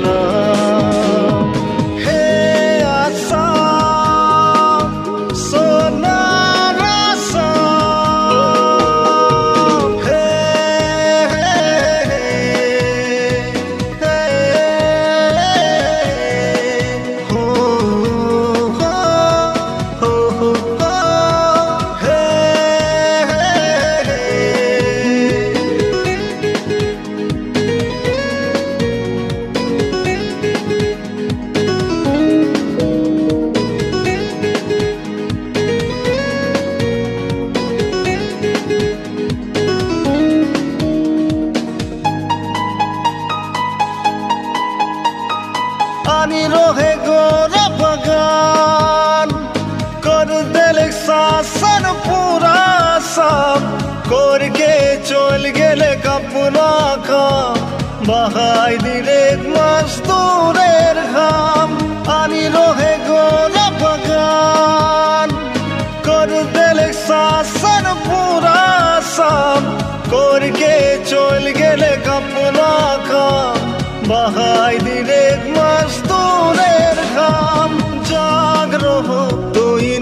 प्रणाम। हे आसाम सोनार आसाम, हे हो आनी रोहे गोरा बगान कर दिल शासन पूरा सब करके चल गेले कपना का बहाई दिले मजदूरेर घाम। आनी रोहे गोरा बगान कर दिल शासन पूरा सब करके चल गेले कपना का बहाई दिले मजदूरेर घाम। जाग रहो तुई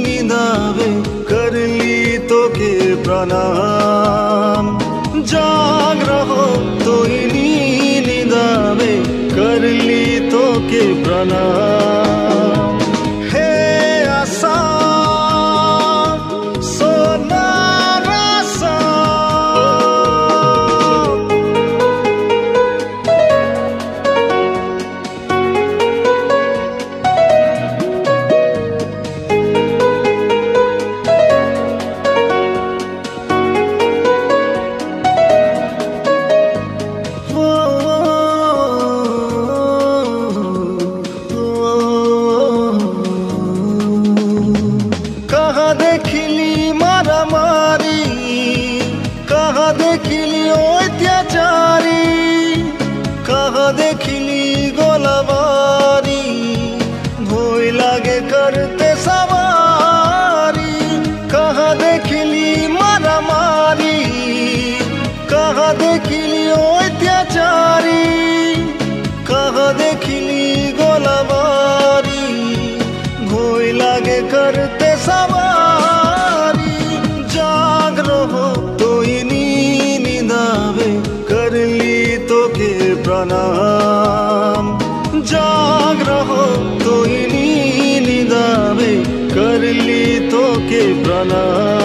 निदावे करली तोके प्रणाम। जाग रहो तुई निदावे करली तोके प्रणाम। हे आसाम सोनार आसाम, कहाँ देखिली मारामारी, कहाँ देखिली अत्याचारी, कहाँ देखिली गोलाबारी, भोई लागे करते सवारी। कहाँ देखिली मारामारी, कहाँ देखिली अत्याचारी, कहाँ देखिली गोलाबारी, भोई लागे करते सवारी। जाग रहो तुई निदावे करली तोके प्रणाम। जाग रहो तुई निदावे करली तोके प्रणाम।